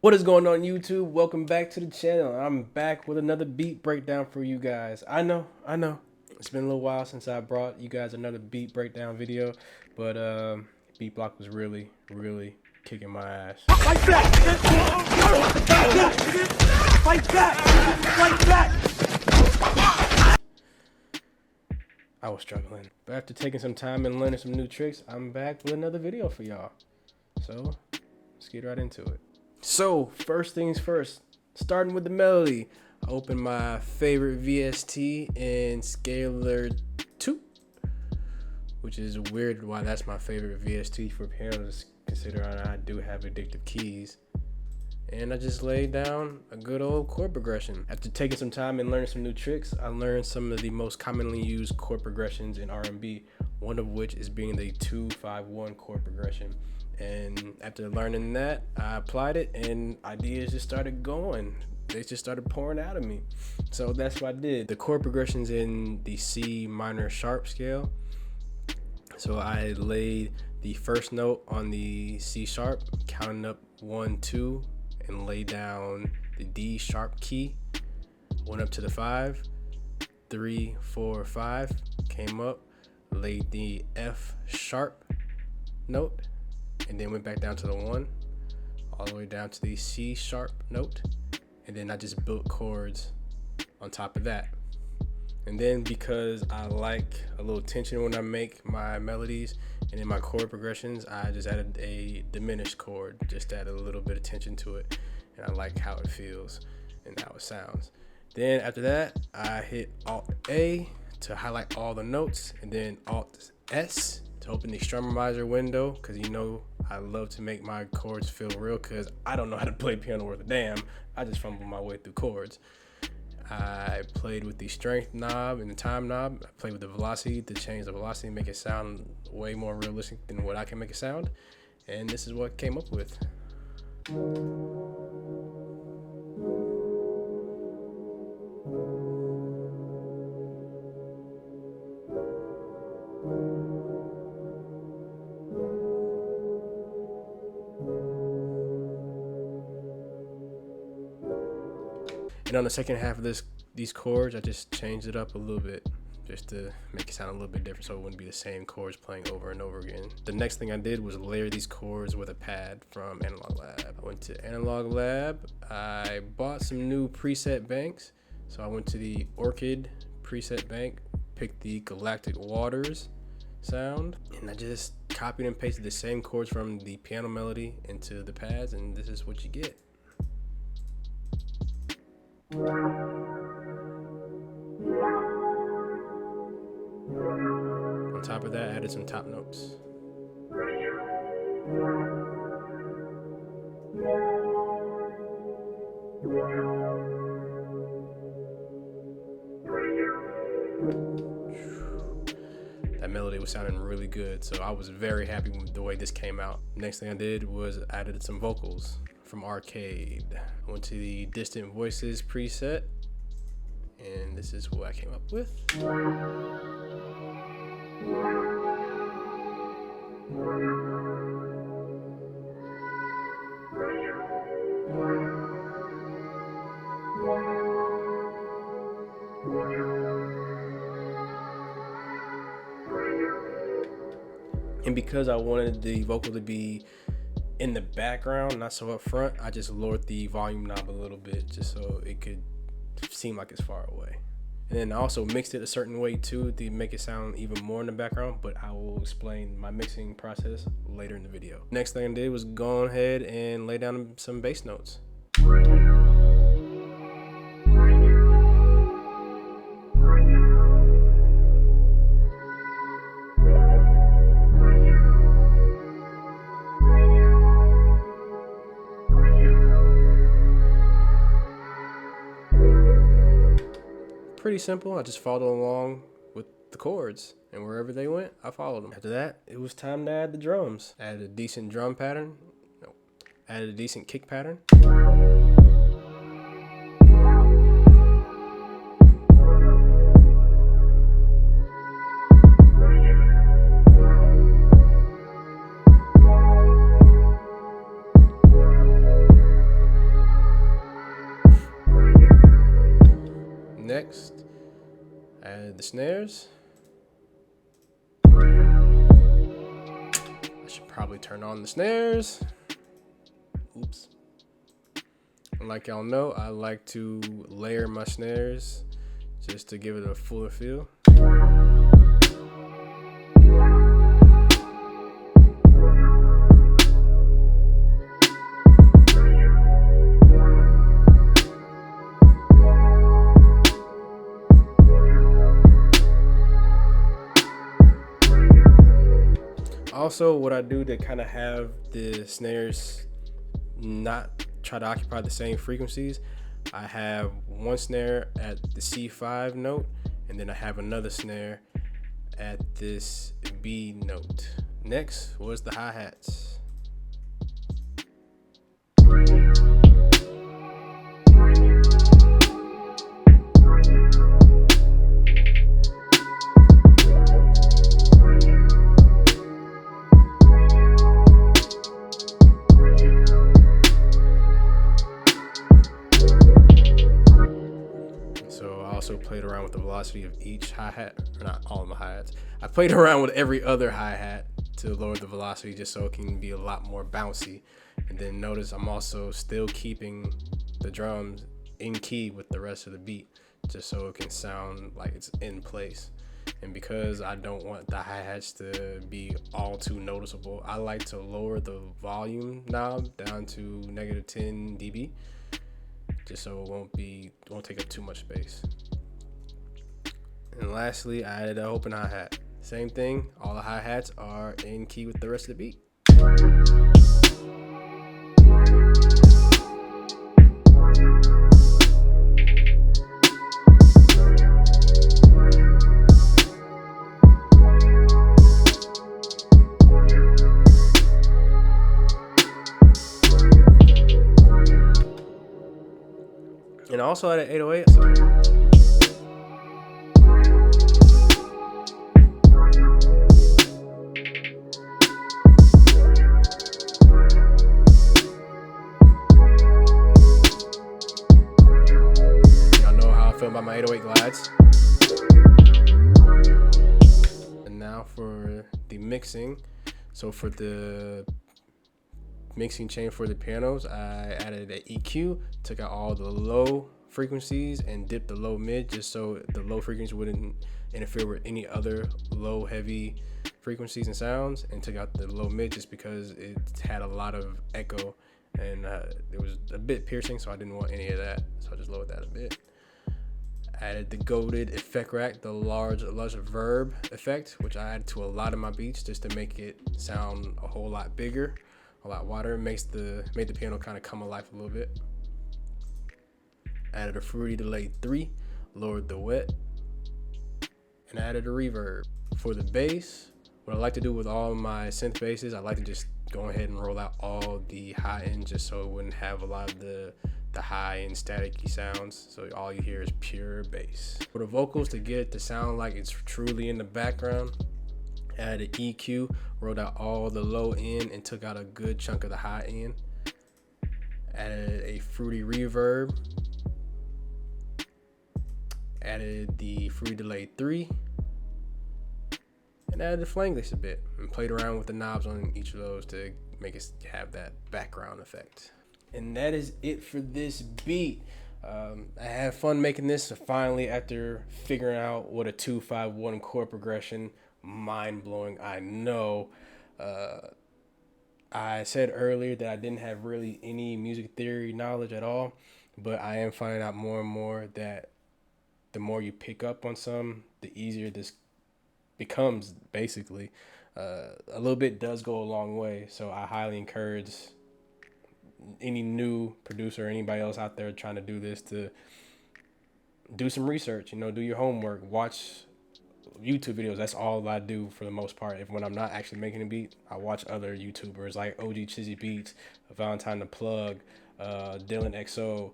What is going on YouTube? Welcome back to the channel. I'm back with another beat breakdown for you guys. I know. It's been a little while since I brought you guys another beat breakdown video, but beat block was really kicking my ass. Fight back! Fight back! Fight back! I was struggling. But after taking some time and learning some new tricks, I'm back with another video for y'all. So, let's get right into it. So, first things first, starting with the melody. I opened my favorite VST in Scalar 2, which is weird why that's my favorite VST for pianos, considering I do have addictive keys. And I just laid down a good old chord progression. After taking some time and learning some new tricks, I learned some of the most commonly used chord progressions in R&B, one of which is being the 2-5-1 chord progression. And after learning that, I applied it and ideas just started going. They just started pouring out of me. So that's what I did. The chord progression's in the C minor sharp scale. So I laid the first note on the C sharp, counting up 1, 2, and laid down the D sharp key. Went up to the 5, 3, 4, 5, came up, laid the F sharp note, and then went back down to the 1, all the way down to the C sharp note, and then I just built chords on top of that. And then because I like a little tension when I make my melodies and in my chord progressions, I just added a diminished chord, just add a little bit of tension to it, and I like how it feels and how it sounds. Then after that, I hit Alt-A to highlight all the notes, and then Alt-S to open the strummizer window, because you know I love to make my chords feel real, because I don't know how to play piano worth a damn. I just fumble my way through chords. I played with the strength knob and the time knob. I played with the velocity to change the velocity, make it sound way more realistic than what I can make it sound. And this is what I came up with. And on the second half of these chords, I just changed it up a little bit just to make it sound a little bit different so it wouldn't be the same chords playing over and over again. The next thing I did was layer these chords with a pad from Analog Lab. I went to Analog Lab. I bought some new preset banks. So I went to the Orchid preset bank, picked the Galactic Waters sound, and I just copied and pasted the same chords from the piano melody into the pads, and this is what you get. On top of that, I added some top notes. That melody was sounding really good, so I was very happy with the way this came out. Next thing I did was added some vocals from Arcade. I went to the Distant Voices preset, and this is what I came up with. And because I wanted the vocal to be in the background, not so up front, I just lowered the volume knob a little bit just so it could seem like it's far away. And then I also mixed it a certain way too to make it sound even more in the background, but I will explain my mixing process later in the video. Next thing I did was go ahead and lay down some bass notes. Pretty simple. I just followed along with the chords, and wherever they went, I followed them. After that, it was time to add the drums. Added a decent drum pattern. Added a decent kick pattern. Next, add the snares. I should probably turn on the snares. Oops. And like y'all know, I like to layer my snares just to give it a fuller feel. Also, what I do to kind of have the snares not try to occupy the same frequencies, I have one snare at the C5 note, and then I have another snare at this B note. Next was the hi-hats. Played around with the velocity of each hi-hat, or not all of my hi-hats. I played around with every other hi-hat to lower the velocity just so it can be a lot more bouncy. And then notice I'm also still keeping the drums in key with the rest of the beat just so it can sound like it's in place. And because I don't want the hi-hats to be all too noticeable, I like to lower the volume knob down to -10 dB just so it won't take up too much space. And lastly, I added an open hi-hat. Same thing, all the hi-hats are in key with the rest of the beat. And I also added 808. By my 808 glides. And now for the mixing. So for the mixing chain for the pianos, I added an EQ, took out all the low frequencies and dipped the low mid just so the low frequencies wouldn't interfere with any other low heavy frequencies and sounds, and took out the low mid just because it had a lot of echo and it was a bit piercing, so I didn't want any of that, so I just lowered that a bit. Added the goated effect rack, the large verb effect, which I added to a lot of my beats just to make it sound a whole lot bigger, a lot wider. Made the piano kind of come alive a little bit. Added a fruity delay 3, lowered the wet, and added a reverb. For the bass, what I like to do with all my synth basses, I like to just go ahead and roll out all the high end just so it wouldn't have a lot of the high and staticky sounds, so all you hear is pure bass. For the vocals, to get it to sound like it's truly in the background, added EQ, rolled out all the low end and took out a good chunk of the high end. Added a fruity reverb, added the fruity delay 3, and added the flangless a bit, and played around with the knobs on each of those to make it have that background effect. And that is it for this beat. I had fun making this, so finally, after figuring out what a 2-5-1 chord progression, mind-blowing, I know. I said earlier that I didn't have really any music theory knowledge at all, but I am finding out more and more that the more you pick up on some, the easier this becomes, basically. A little bit does go a long way, so I highly encourage any new producer or anybody else out there trying to do this to do some research, do your homework, watch YouTube videos. That's all I do for the most part. When I'm not actually making a beat, I watch other YouTubers like OG Chizzy Beats, Valentine the Plug, Dylan XO,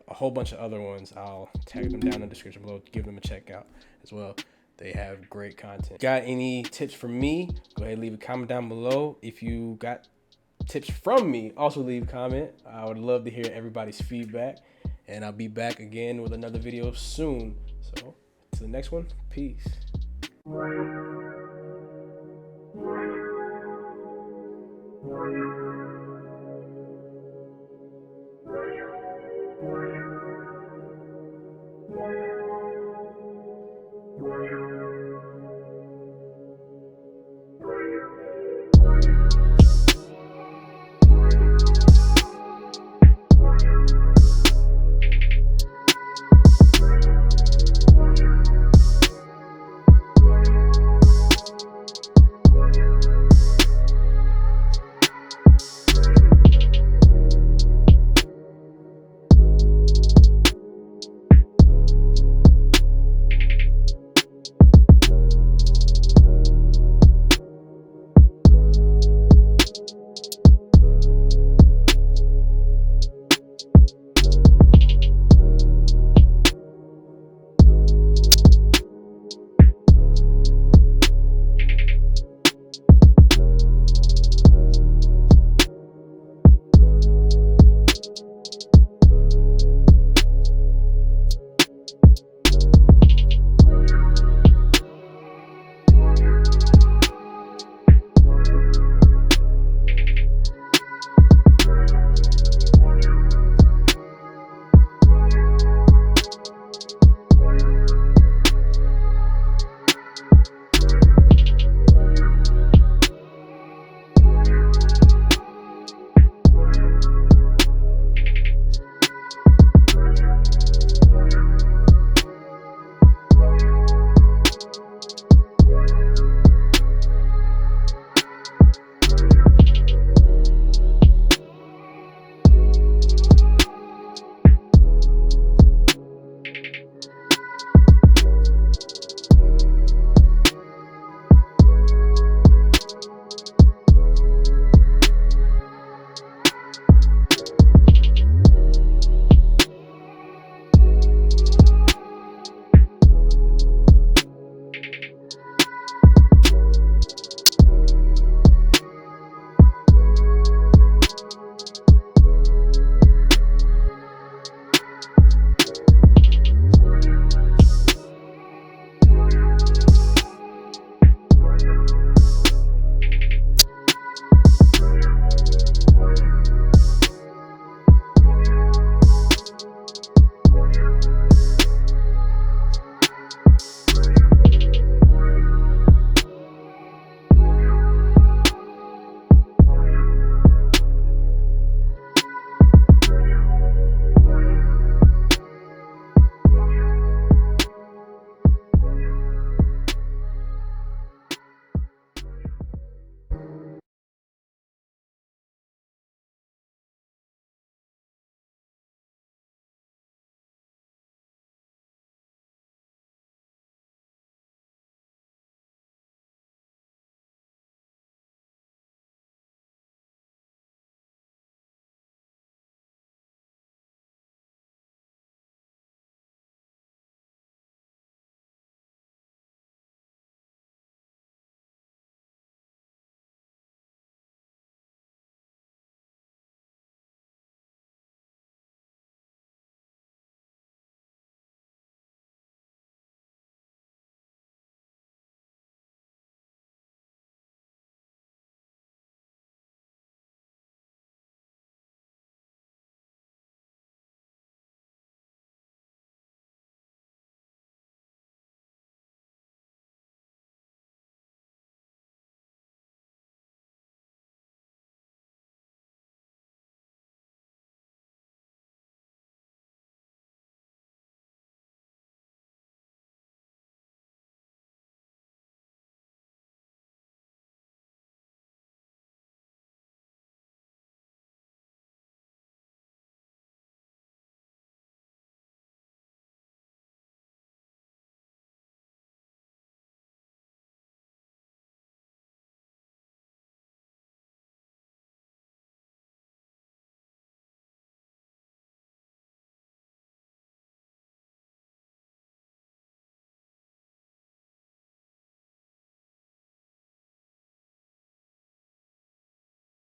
a whole bunch of other ones. I'll tag them down in the description below, give them a check out as well. They have great content. Got any tips from me? Go ahead and leave a comment down below. If you got tips from me, also leave a comment. I would love to hear everybody's feedback, and I'll be back again with another video soon. So, to the next one. Peace. Thank you.